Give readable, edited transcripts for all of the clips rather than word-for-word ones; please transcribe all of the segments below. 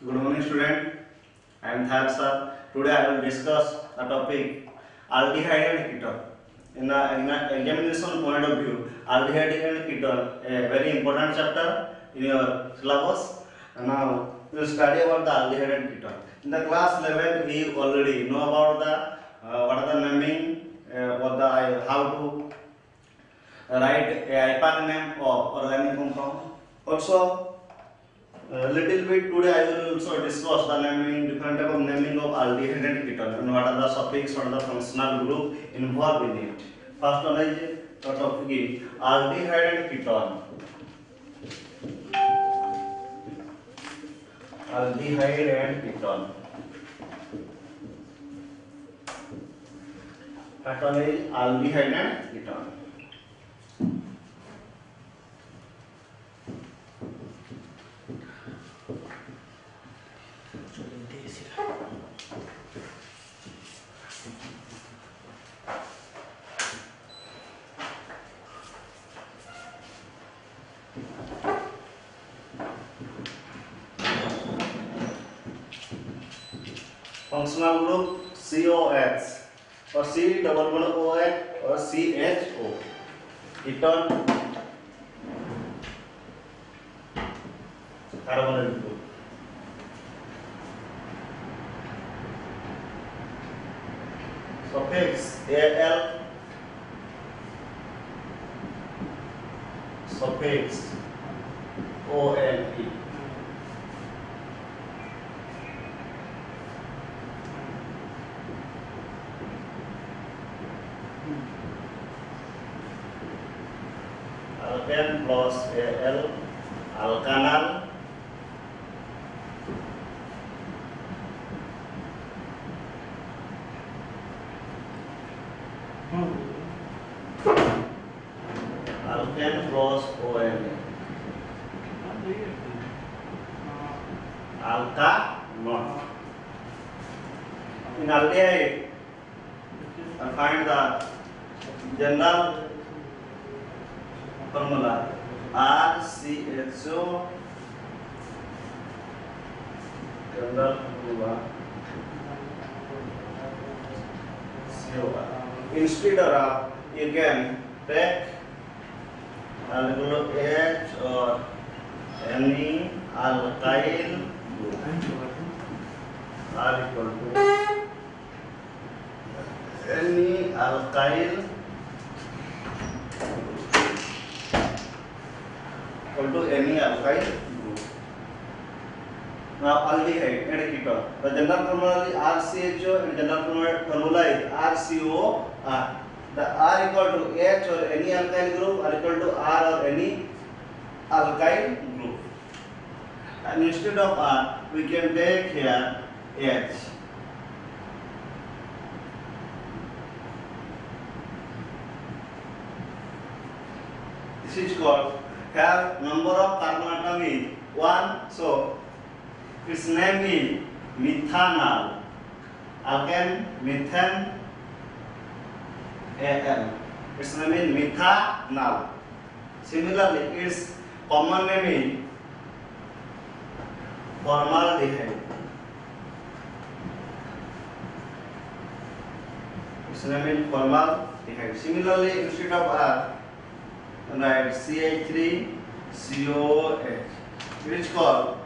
Good morning, student. I am Thar sir. Today I will discuss the topic aldehyde and ketone. In an examination point of view, aldehyde and ketone a very important chapter in your syllabus. And now we will study about the aldehyde and ketone. In the class level, we already know about the what are the naming, what the how to write a IUPAC name of organic compound. Also, little bit today I will also discuss the naming, different type of naming of aldehyde and ketone, and what are the suffix, what are the functional group involved in it. First one is the topic is aldehyde and ketone. Aldehyde and ketone. First one is aldehyde and ketone. Functional group COH or C double bond OH or CHO. Ketone carbonyl group. Suffix Al, suffix ONE. Alkane plus Al, alkanal. Alkane plus ONE. Alkanol. In aldehyde, I find the general formula RCHO, general formula COR. Instead of you can take alkyl H or any alkyl group are equal to any alkyl equal to any alkyl group. Now aldehyde and ketone. The general formula is RCHO and general formula is RCOR. The R equal to H or any alkyl group are equal to R or any alkyl group. And instead of R, we can take here H. This is called, here number of carbon atom is 1, so its name is methanol. Alkane, methane, Al. Its name is methanol. Similarly, its common name is formaldehyde. Its name is formaldehyde. Similarly, instead of R, write CH3 COH. It is called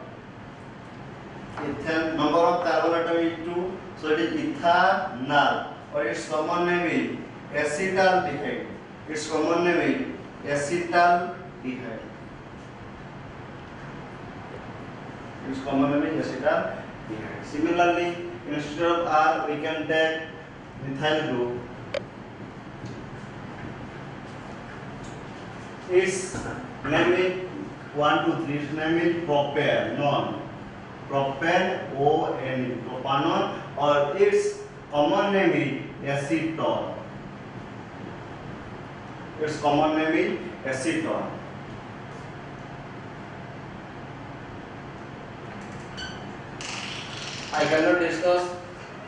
ethane. Number of carbon atom is 2, so it is ethanol, or its common name is acetaldehyde. Its common name is acetaldehyde. Its common name is acetaldehyde. Similarly, instead of R, we can take methyl group. Its name is 1, 2, 3. Its name is propanol. Propanol, propanol, or its common name is acetone. Its common name is acetone. I cannot discuss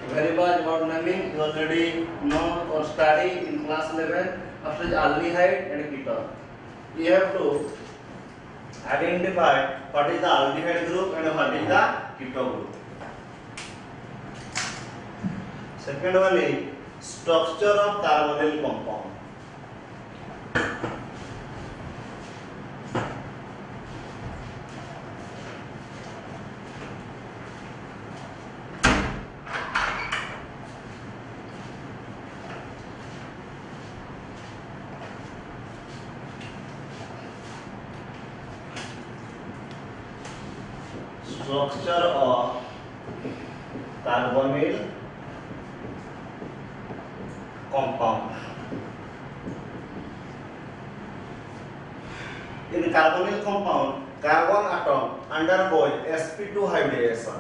very much about naming. You already know or study in class 11. First is aldehyde and ketone. You have to identify what is the aldehyde group and what is the keto group. Second one is structure of carbonyl compound. Structure of carbonyl compound. In carbonyl compound, carbon atom undergoes sp2 hybridization.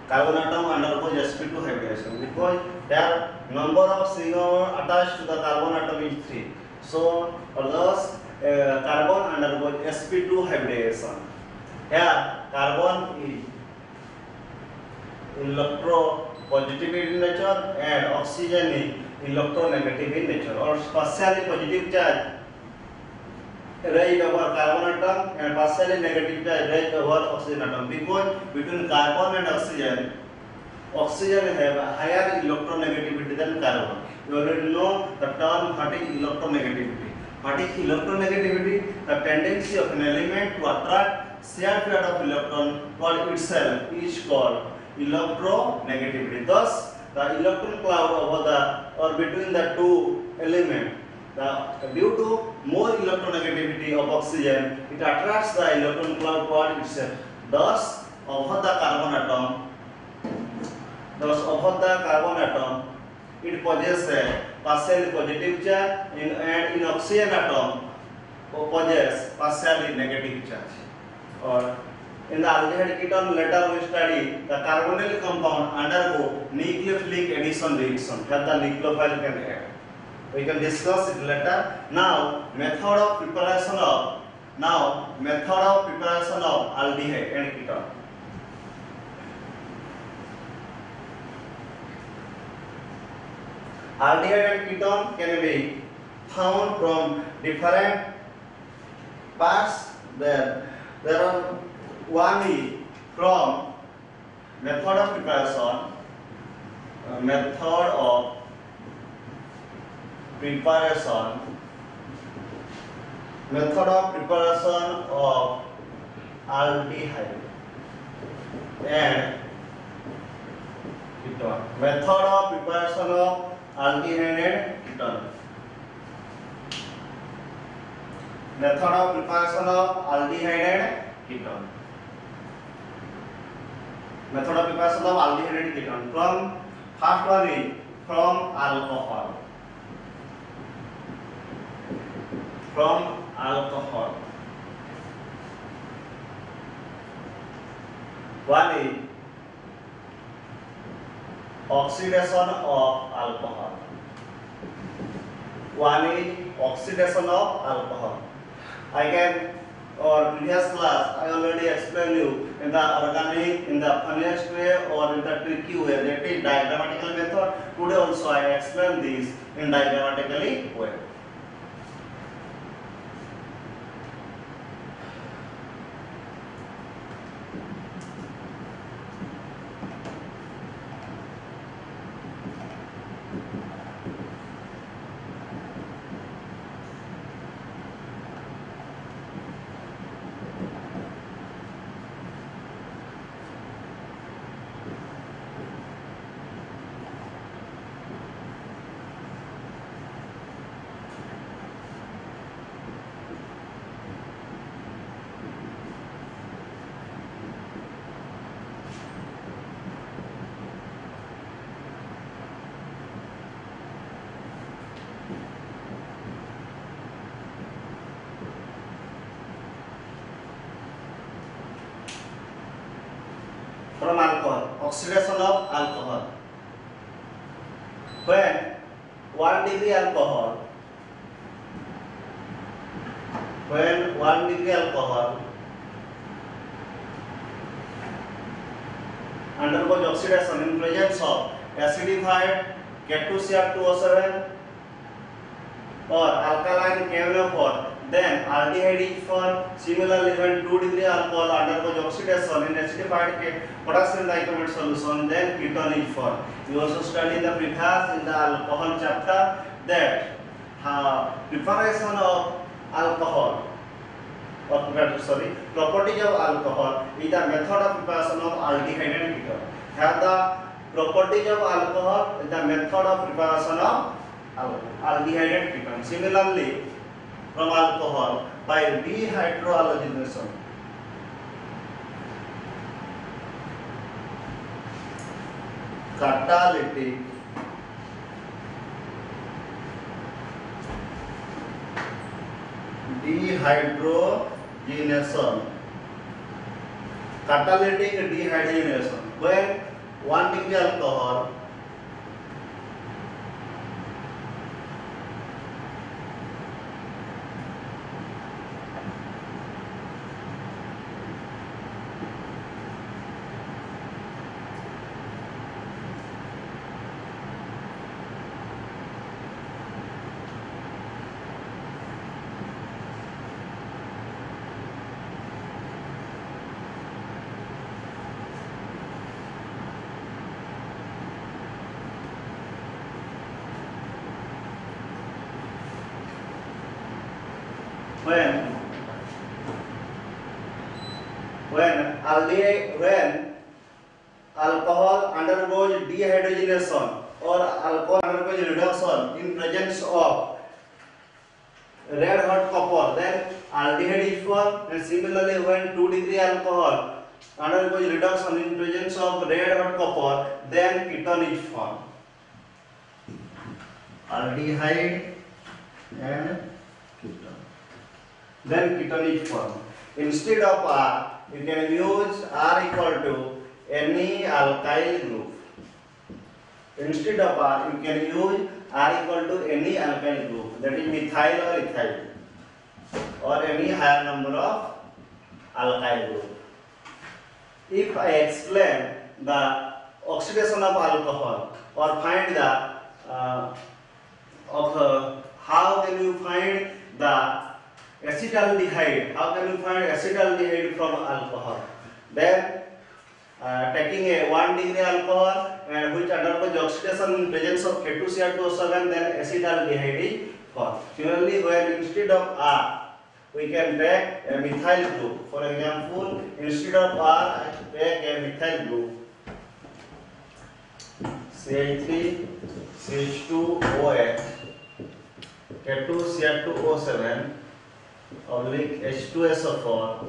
Carbon atom undergoes sp2 hybridization because their number of sigma attached to the carbon atom is 3. So thus carbon undergoes sp2 hybridization. Here carbon is electropositive in nature and oxygen is electronegative in nature, or partially positive charge raised over carbon atom and partially negative charge raised over oxygen atom, because between carbon and oxygen have a higher electronegativity than carbon. You already know the term what is electronegativity. What is electronegativity? The tendency of an element to attract shared field of electron toward itself is called electronegativity. Thus, the electron cloud over the or between the two elements, due to more electronegativity of oxygen, it attracts the electron cloud toward itself. Thus, over the carbon atom, it possesses a partially positive charge, and in oxygen atom possesses partially negative charge. Or in the aldehyde ketone, later we study the carbonyl compound undergo nucleophilic addition reaction. Here the nucleophile can add. We can discuss it later. Now method of preparation of aldehyde and ketone. Aldehyde and ketone can be found from different parts. There are one is from method of preparation of aldehyde and ketone. Method of preparation of aldehyde and ketone. Method of preparation of aldehyde and ketone. Method of preparation of aldehyde and ketone. From first one is from alcohol. From alcohol. One is oxidation of alcohol. One is oxidation of alcohol. I can, or previous class I already explained you in the organic, in the funniest way or in the tricky way, that is diagrammatical method. Today also I explain this in diagrammatically way. From alcohol, oxidation of alcohol. When 1 degree alcohol undergoes oxidation in presence of acidified K2Cr2O7 or alkaline KMnO4 then aldehyde is formed. Similarly, when 2 degree alcohol undergoes oxidation in acidified potassium dichromate solution, then ketone is formed. We also studied the previous in the alcohol chapter that preparation of alcohol properties of alcohol is the method of preparation of aldehyde and ketone. Have the properties of alcohol is the method of preparation of aldehyde and ketone. Similarly, from alcohol by dehydrogenation. Catalytic dehydrogenation. Catalytic dehydrogenation. When 1 degree alcohol when alcohol undergoes dehydrogenation or alcohol undergoes reduction in presence of red hot copper, then aldehyde is formed. And similarly, when 2 degree alcohol undergoes reduction in presence of red hot copper, then ketone is formed. Aldehyde and ketone. Then ketone is formed. Instead of R, you can use R equal to any alkyl group. Instead of R, you can use R equal to any alkyl group, that is methyl or ethyl, or any higher number of alkyl group. If I explain the oxidation of alcohol or find the how can you find the acetaldehyde? How can you find acetaldehyde from alcohol? Then taking a 1 degree alcohol and which undergoes oxidation in presence of K2Cr2O7, then acetaldehyde is formed. Similarly, when instead of R, we can take a methyl group. For example, instead of R, I take a methyl group, CH3, CH2OH, K2Cr2O7, oblique H2SO4,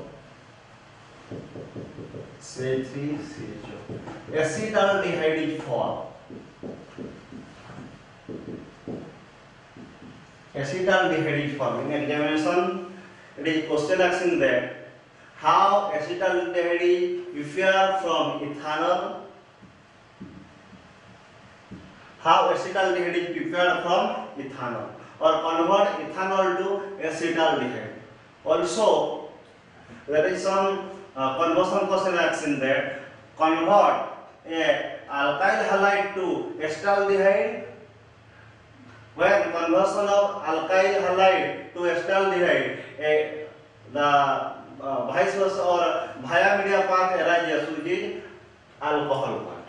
CH3CHO. Acetaldehyde is formed. Acetaldehyde is formed. In examination, it is question asking that how acetaldehyde is prepared from ethanol. How acetaldehyde is prepared from ethanol, or convert ethanol to acetaldehyde. Also, there is some conversion question asking that convert a alkyl halide to acetaldehyde. When conversion of alkyl halide to acetaldehyde, the vice versa or via media path arises, which is alcohol part.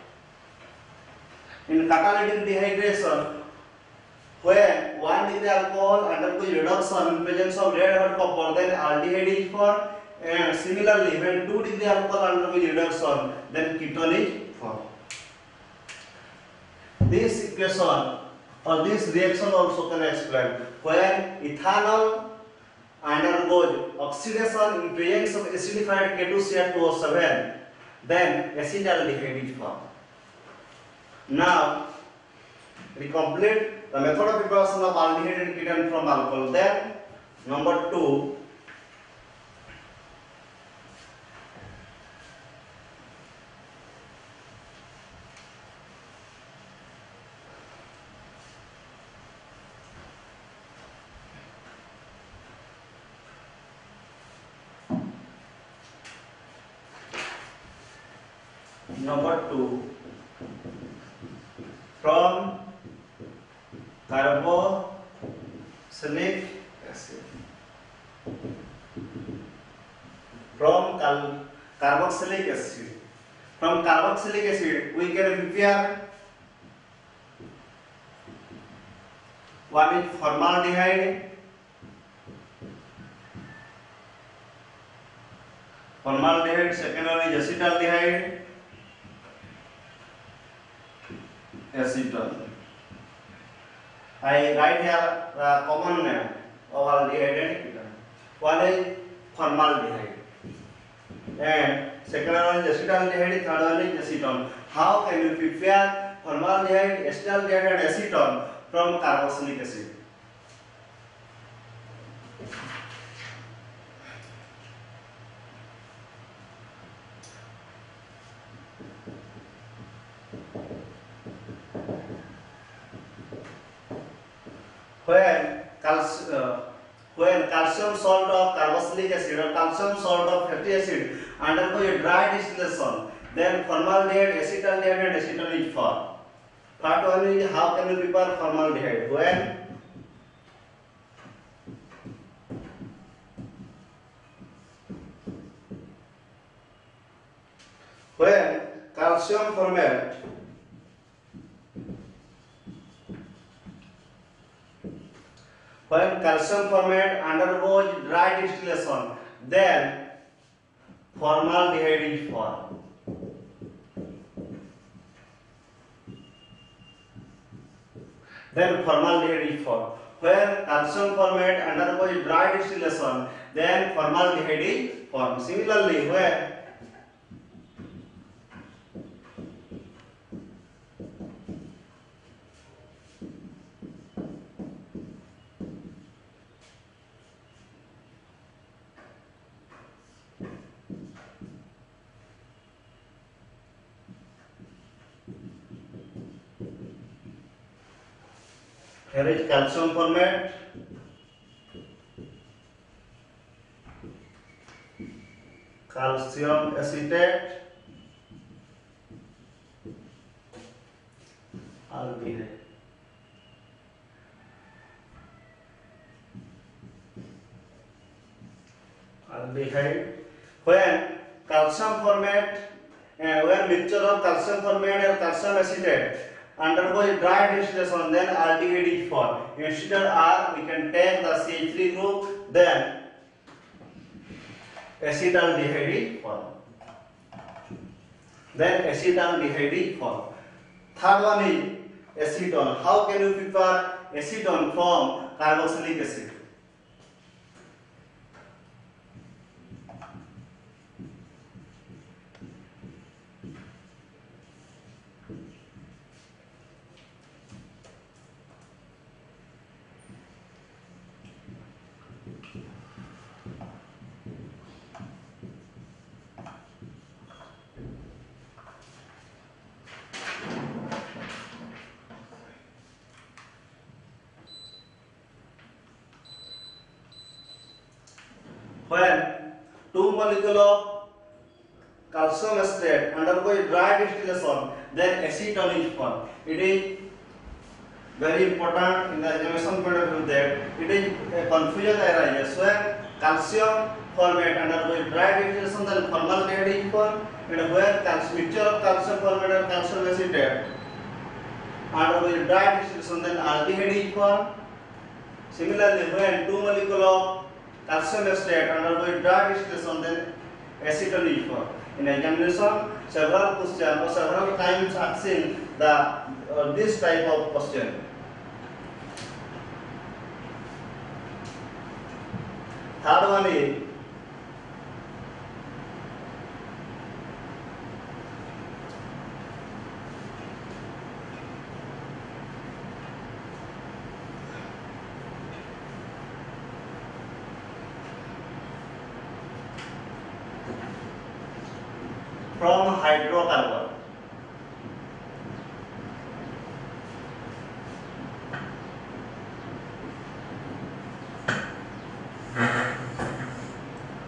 In catalytic dehydration, when 1 degree alcohol undergoes reduction in presence of red hot copper, then aldehyde is formed. And similarly, when 2 degree alcohol undergoes reduction, then ketone is formed. This equation or this reaction also can explain when ethanol undergoes oxidation in presence of acidified K2Cr2O7, then acetaldehyde is formed. Now, we complete the method of preparation of aldehyde and ketone from alcohol. Then, number 2. From carboxylic acid. from carboxylic acid. From carboxylic acid, we can prepare one is formaldehyde. Formaldehyde, second one is acetaldehyde. Acetone. I write here the common name of aldehyde and ketone. One is formaldehyde, and second one is acetaldehyde, third one is acetone. How can you prepare formaldehyde, acetaldehyde, and acetone from carboxylic acid? When calcium salt of carboxylic acid or calcium salt of fatty acid undergo a dry distillation, then formaldehyde, acetaldehyde, and acetone is formed. Part one is how can you prepare formaldehyde? When calcium formate undergoes dry distillation, then formaldehyde is formed. When calcium formate undergoes dry distillation, then formaldehyde is formed. Similarly, here is calcium formate, calcium acetate, aldehyde. When calcium formate, when mixture of calcium formate and calcium acetate undergoes dry distillation, then aldehyde is formed. Instead of R, we can take the CH3 group, then acetaldehyde is formed. Third one is acetone. How can you prepare acetone from carboxylic acid? When two molecules of calcium acetate undergo dry distillation, then acetone is formed. It is very important in the examination point of view that it is a confusion arises when calcium formate undergo dry distillation, then formaldehyde is formed, and when mixture of calcium formate and calcium acetate undergo dry distillation, then aldehyde is formed. Similarly, when two molecules of calcium acetate undergo dry distillation, then acetone is formed. In examination, several questions or several times asking this type of question. Third one is from hydrocarbon.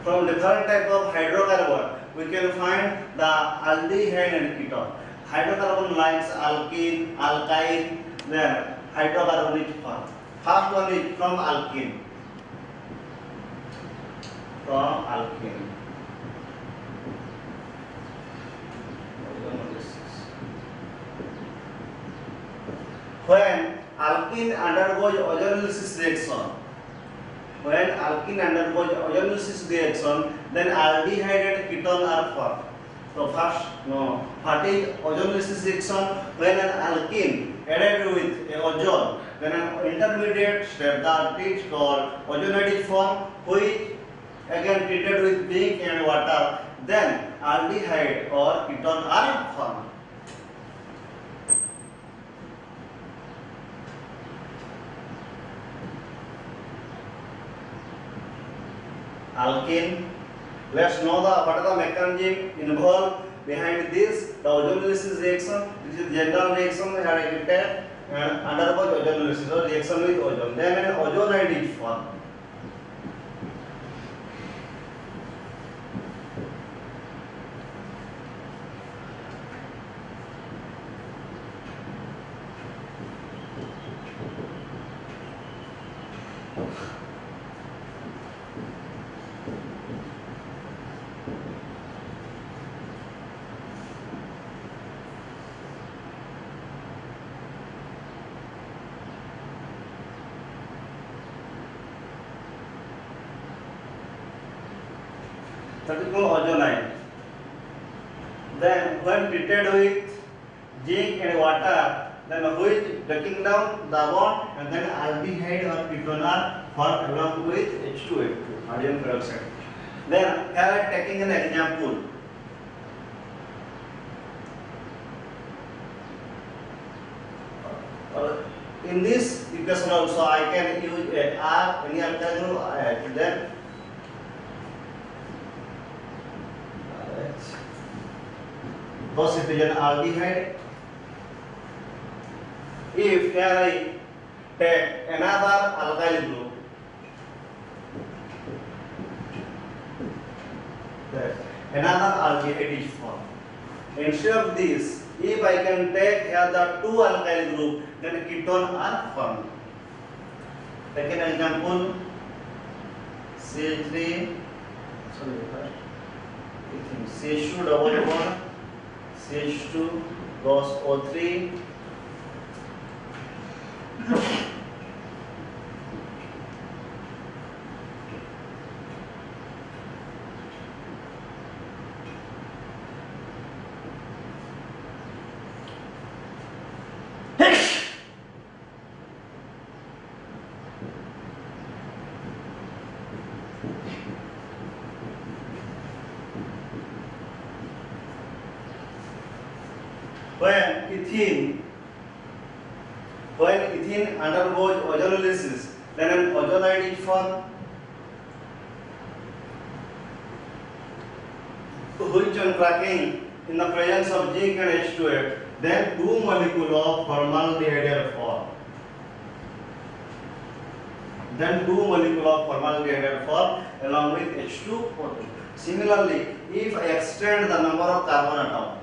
From different type of hydrocarbon, we can find the aldehyde and ketone. Hydrocarbon like alkene, alkyne, then hydrocarbon is formed. First one is from alkene. alkene undergoes ozonolysis reaction, when alkene undergoes ozonolysis reaction, then aldehyde and ketone are formed. So first, no, what is ozonolysis reaction? When an alkene added with ozone, then an intermediate step that is called ozonide is formed, which again treated with zinc and water, then aldehyde or ketone are formed. Alkene. Let's know what are the mechanism involved behind this. The ozonolysis reaction. This is general reaction and undergoes ozonolysis or reaction with ozone. Then an ozonide is formed. That is called ozonide. Then when treated with zinc and water, then which breaking down the bond and then aldehyde or ketone are formed along with H2O2, hydrogen peroxide. Then here taking an example. In this equation also I can use R any alkyl group then thus it is an aldehyde. If here I take another alkyl group, another aldehyde is formed. Instead of this, if I can take here the two alkyl group, then ketone are formed. Take an example, CH3, CH2 double bond, CH2 plus O3. When ethene undergoes ozonolysis, then an ozonide is formed, which on cracking in the presence of zinc and H2O, then two molecules of formaldehyde are formed. Then two molecules of formaldehyde are formed along with H2O2. Similarly, if I extend the number of carbon atoms,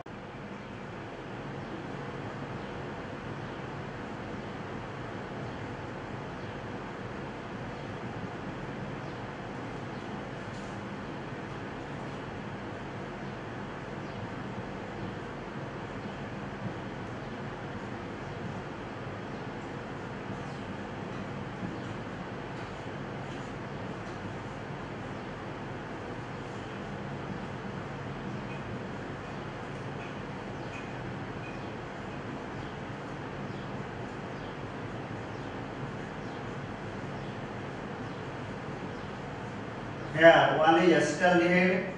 here one is acetaldehyde,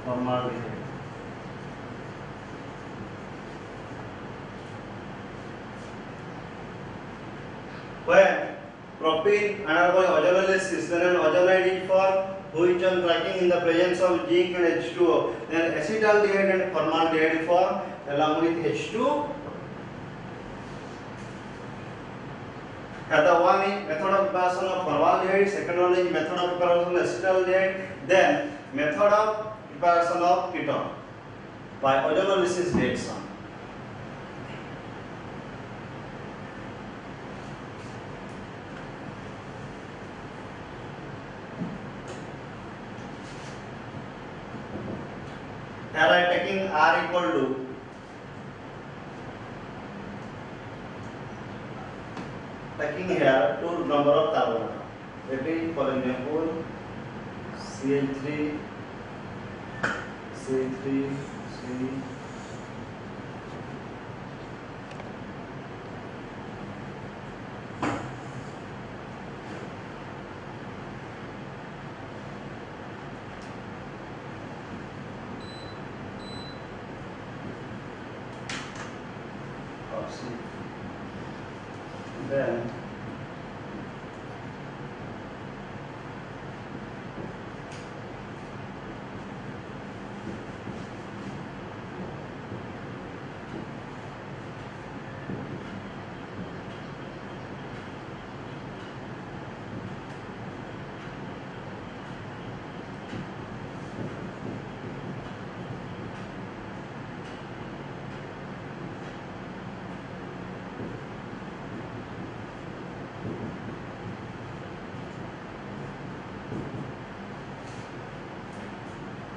formaldehyde. When propene undergoes ozonolysis, then an ozonide is formed, which on cracking in the presence of zinc and H2O, then acetaldehyde and formaldehyde is formed along with H2. The one is method of preparation of formaldehyde, second one is method of preparation of acetaldehyde, then method of preparation of ketone by ozonolysis reaction. Here I am taking R equal to taking here two number of carbon atom. That is, for example, CH3, C3, C.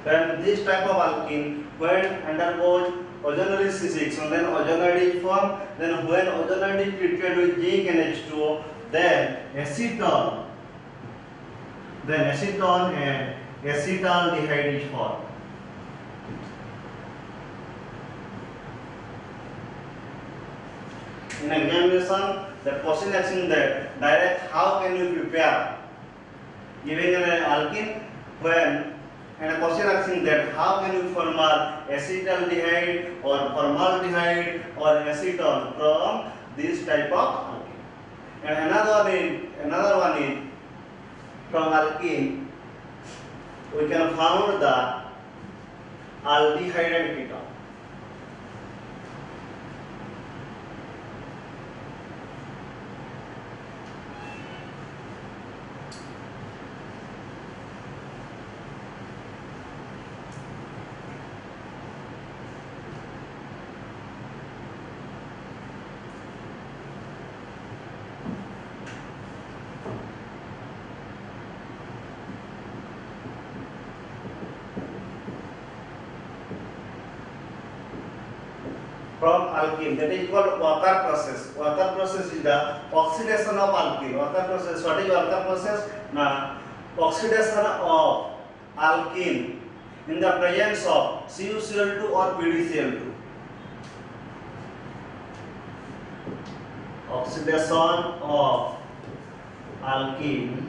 Then this type of alkene, when undergoes ozonolysis and then ozonoid is formed, then when ozonoid is treated with zinc and H2O, then acetone and acetaldehyde is formed. In examination, the question asking that direct how can you prepare giving an alkene when, and a question asking that how can you form acetaldehyde or formaldehyde or acetone from this type of alkene. And another one is from alkene we can found the aldehyde and ketone. From alkene, that is called Walker process. Walker process is the oxidation of alkene. Walker process, what is Walker process? Now, oxidation of alkene in the presence of CuCl2 or PdCl2. Oxidation of alkene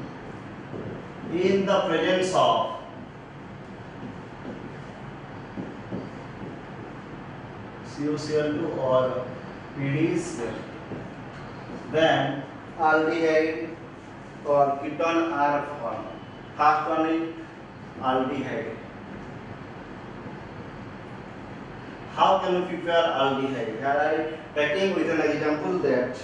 in the presence of CuCl2 or PdCl2, then aldehyde or ketone are formed. First one is aldehyde. How can you prepare aldehyde? Here I am taking with an example that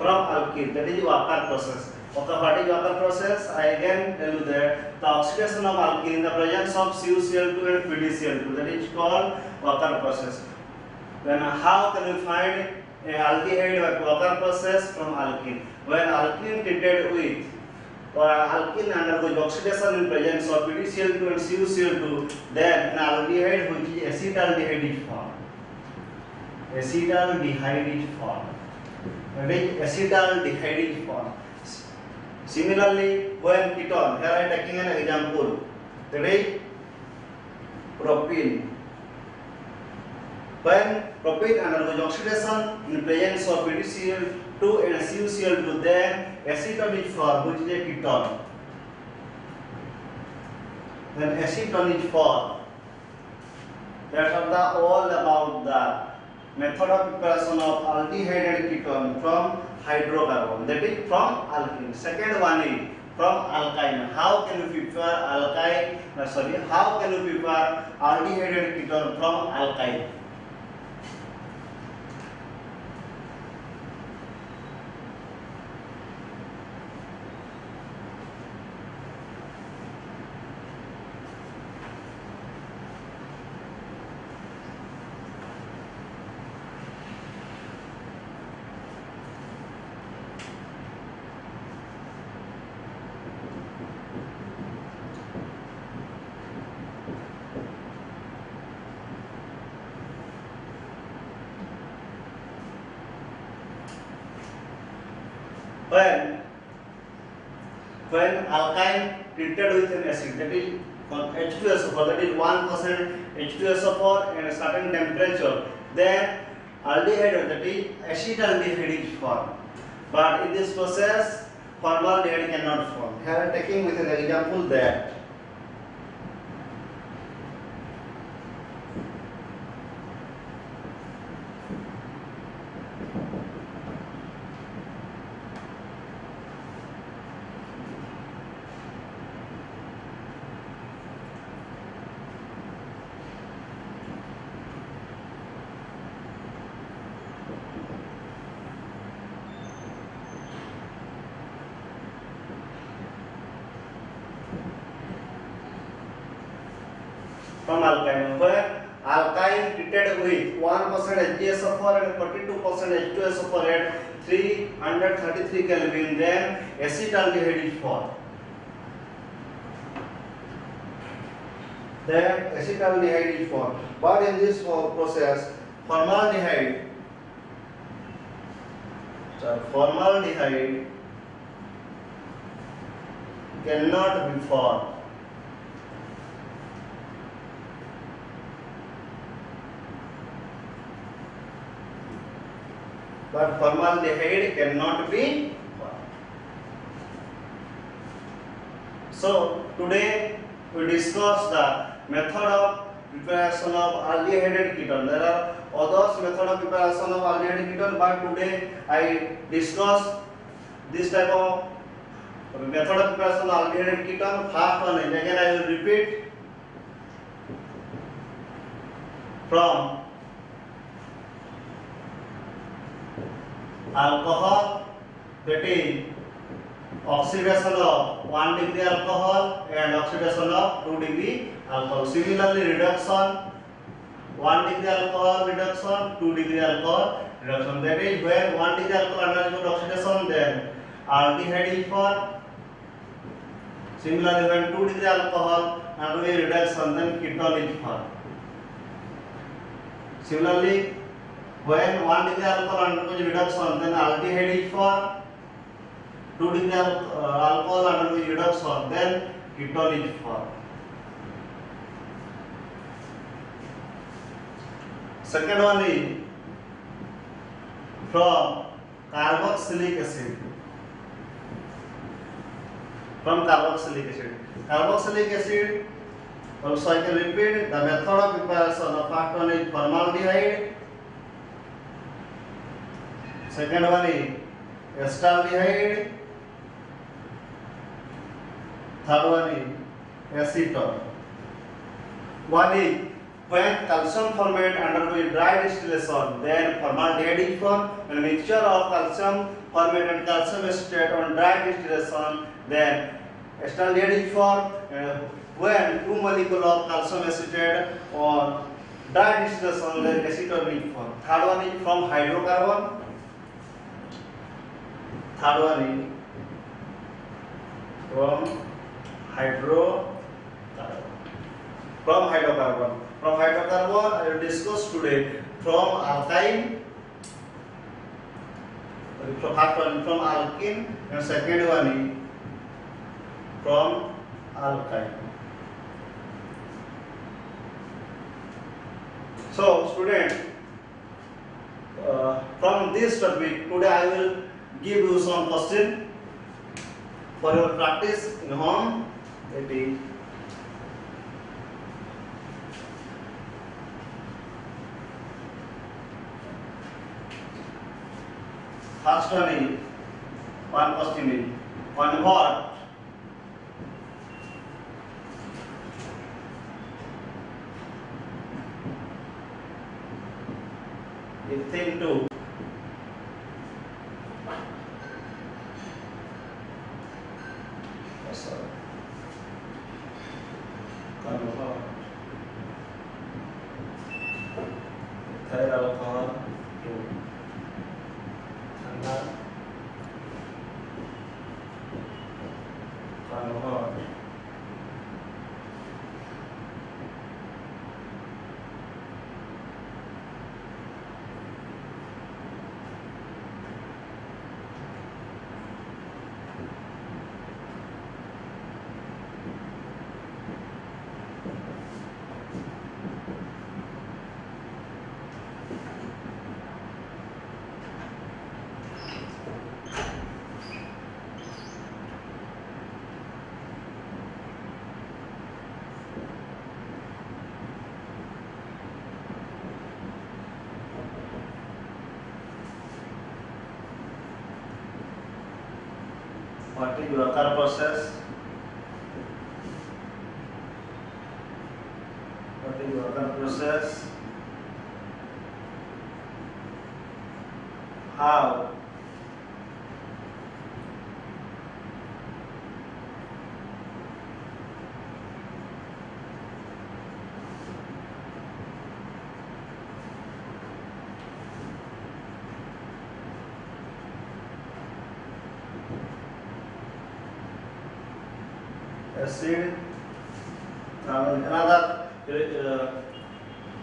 from alkene, that is Walker process. Okay, what is Walker process? I again tell you that the oxidation of alkene in the presence of CuCl2 and PdCl2, that is called Walker process. Then how can we find a aldehyde by Walker process from alkene? When alkene treated with or alkene undergoes oxidation in presence of PdCl2 and CuCl2, then an aldehyde which is acetaldehyde is formed. Acetaldehyde is formed. That is acetaldehyde is formed. Similarly, when ketone, here I am taking an example, that is propene. When propene undergoes oxidation in presence of PdCl2 and CuCl2, then acetone is formed, which is a ketone. Then acetone is formed. That's all about the method of preparation of aldehyde and ketone from hydrocarbon, that is from alkene. Second one is from alkyne. How can you prepare how can you prepare aldehyde and ketone from alkyne? When alkyne treated with an acid, that is H2SO4, that is 1% H2SO4 and a certain temperature, then aldehyde, that is acetaldehyde is formed. But in this process, formaldehyde cannot form. Here I am taking with an example that from alkyne, where alkyne treated with 1% HgSO4 and 42% H2SO4 at 333 Kelvin, then acetaldehyde is formed. But in this process, formaldehyde cannot be formed. But formaldehyde cannot be formed. So today we discuss the method of preparation of aldehyde and ketone. There are others method of preparation of aldehyde and ketone, but today I discuss this type of method of preparation of aldehyde and ketone. First one is, again I will repeat, from alcohol, that is oxidation of 1 degree alcohol and oxidation of 2 degree alcohol. Similarly, reduction, 1 degree alcohol reduction, 2 degree alcohol reduction. That is when 1 degree alcohol undergoes oxidation, then aldehyde is formed. Similarly, when 2 degree alcohol undergoes reduction, then ketone is formed. Similarly, when 1 degree alcohol undergoes reduction, then aldehyde is formed. 2 degree alcohol undergoes reduction, then ketone is formed. Second one is from carboxylic acid. Carboxylic acid. Also, I can repeat the method of preparation of first one is formaldehyde. Second one is acetaldehyde. Third one is acetone. One is when calcium formate undergoes dry distillation, then formaldehyde is formed. When mixture of calcium formate and calcium acetate on dry distillation, then acetaldehyde is formed. When 2 molecules of calcium acetate on dry distillation, then acetone is formed. Third one is from hydrocarbon. Third one is from hydrocarbon. From hydrocarbon, I will discuss today from alkyne. First one from alkene, and second one is from alkyne. So, student, from this topic today I will give you some question for your practice in home. That is, first one question is convert ethene to convert ethyl alcohol to ethanol, convert what is worker process, what is worker process, how acid. Another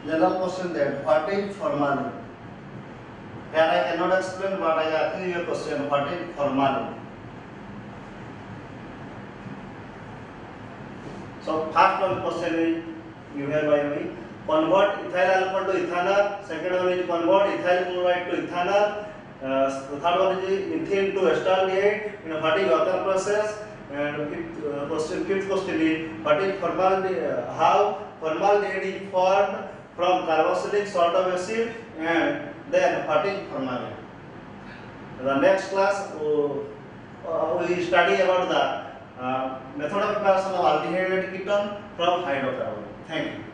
general question that what is formalin? Here I cannot explain, but I ask you a question. What is formalin? So first one question is given by me. Convert ethyl alcohol to ethanol. Second one is convert ethyl chloride to ethanol. Third one is ethene to acetaldehyde in a what is worker process. And fifth question is what is how formaldehyde is formed from carboxylic salt of acid, and then what is formalin. The next class we study about the method of preparation of aldehyde ketone from hydrocarbon. Thank you.